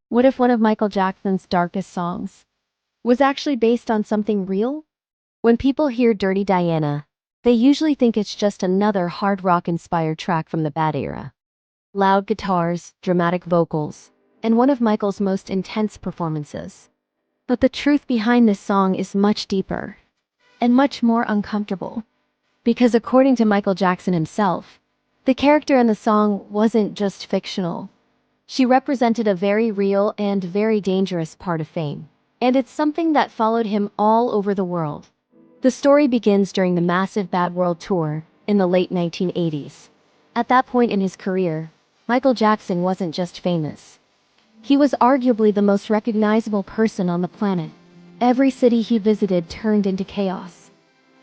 What if one of Michael Jackson's darkest songs was actually based on something real? When people hear Dirty Diana, they usually think it's just another hard rock inspired track from the bad era. Loud guitars, dramatic vocals, and one of Michael's most intense performances. But the truth behind this song is much deeper and much more uncomfortable. Because according to Michael Jackson himself, the character in the song wasn't just fictional. She represented a very real and very dangerous part of fame. And it's something that followed him all over the world. The story begins during the massive Bad World Tour in the late 1980s. At that point in his career, Michael Jackson wasn't just famous. He was arguably the most recognizable person on the planet. Every city he visited turned into chaos.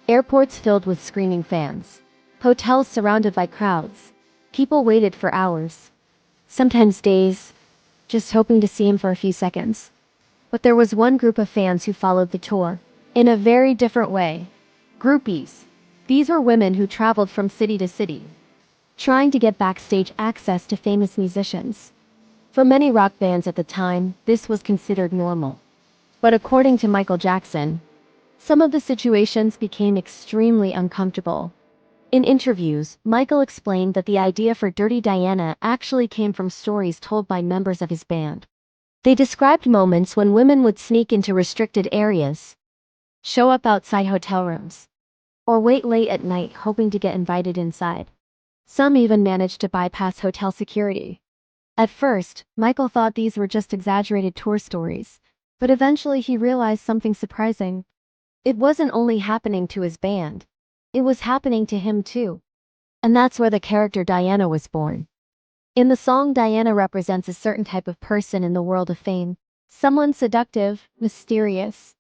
Airports filled with screaming fans. Hotels surrounded by crowds. People waited for hours, sometimes days, just hoping to see him for a few seconds. But there was one group of fans who followed the tour in a very different way. Groupies. These were women who traveled from city to city, trying to get backstage access to famous musicians. For many rock bands at the time, this was considered normal. But according to Michael Jackson, some of the situations became extremely uncomfortable. In interviews, Michael explained that the idea for Dirty Diana actually came from stories told by members of his band. They described moments when women would sneak into restricted areas, show up outside hotel rooms, or wait late at night hoping to get invited inside. Some even managed to bypass hotel security. At first, Michael thought these were just exaggerated tour stories, but eventually he realized something surprising. It wasn't only happening to his band, it was happening to him too. And that's where the character Diana was born. In the song, Diana represents a certain type of person in the world of fame. Someone seductive, mysterious,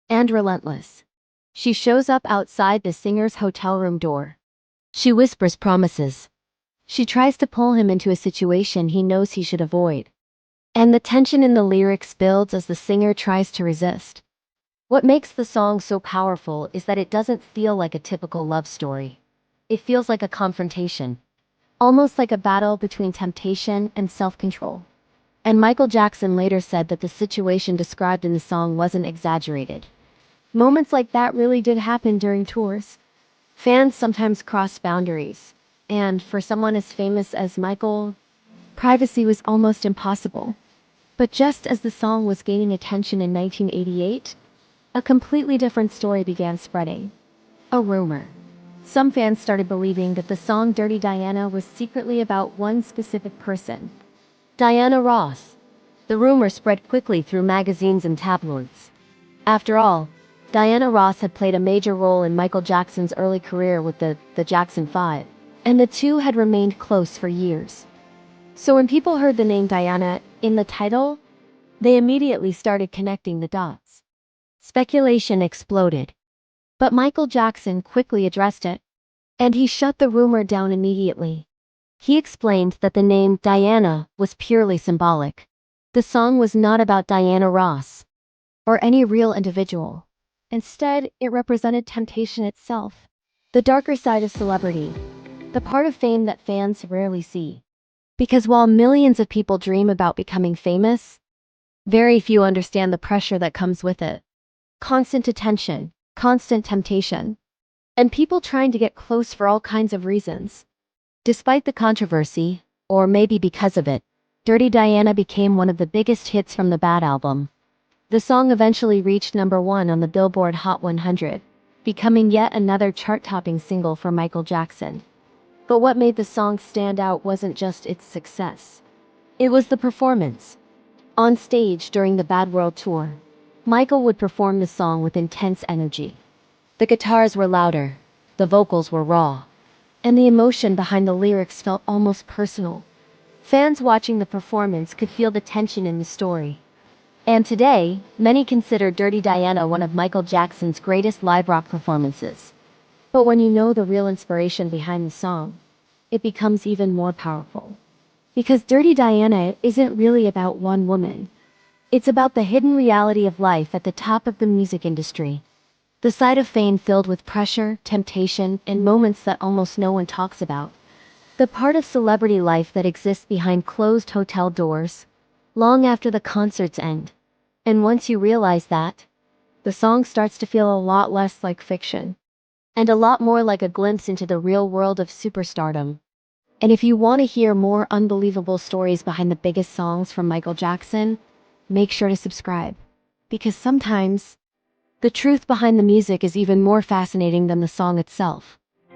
and relentless. She shows up outside the singer's hotel room door. She whispers promises. She tries to pull him into a situation he knows he should avoid. And the tension in the lyrics builds as the singer tries to resist. What makes the song so powerful is that it doesn't feel like a typical love story. It feels like a confrontation. Almost like a battle between temptation and self-control. And Michael Jackson later said that the situation described in the song wasn't exaggerated. Moments like that really did happen during tours. Fans sometimes cross boundaries, and for someone as famous as Michael, privacy was almost impossible. But just as the song was gaining attention in 1988, a completely different story began spreading. A rumor. Some fans started believing that the song Dirty Diana was secretly about one specific person, Diana Ross. The rumor spread quickly through magazines and tabloids. After all, Diana Ross had played a major role in Michael Jackson's early career with the Jackson 5, and the two had remained close for years. So when people heard the name Diana in the title, they immediately started connecting the dots. Speculation exploded. But Michael Jackson quickly addressed it, and he shut the rumor down immediately. He explained that the name Diana was purely symbolic. The song was not about Diana Ross, or any real individual. Instead, it represented temptation itself, the darker side of celebrity, the part of fame that fans rarely see. Because while millions of people dream about becoming famous, very few understand the pressure that comes with it. Constant attention, constant temptation, and people trying to get close for all kinds of reasons. Despite the controversy, or maybe because of it, Dirty Diana became one of the biggest hits from the Bad album. The song eventually reached #1 on the Billboard Hot 100, becoming yet another chart-topping single for Michael Jackson. But what made the song stand out wasn't just its success. It was the performance. On stage during the Bad World Tour, Michael would perform the song with intense energy. The guitars were louder, the vocals were raw, and the emotion behind the lyrics felt almost personal. Fans watching the performance could feel the tension in the story. And today, many consider Dirty Diana one of Michael Jackson's greatest live rock performances. But when you know the real inspiration behind the song, it becomes even more powerful. Because Dirty Diana isn't really about one woman. It's about the hidden reality of life at the top of the music industry. The side of fame filled with pressure, temptation, and moments that almost no one talks about. The part of celebrity life that exists behind closed hotel doors, long after the concerts end. And once you realize that, the song starts to feel a lot less like fiction, and a lot more like a glimpse into the real world of superstardom. And if you want to hear more unbelievable stories behind the biggest songs from Michael Jackson, make sure to subscribe. Because sometimes, the truth behind the music is even more fascinating than the song itself.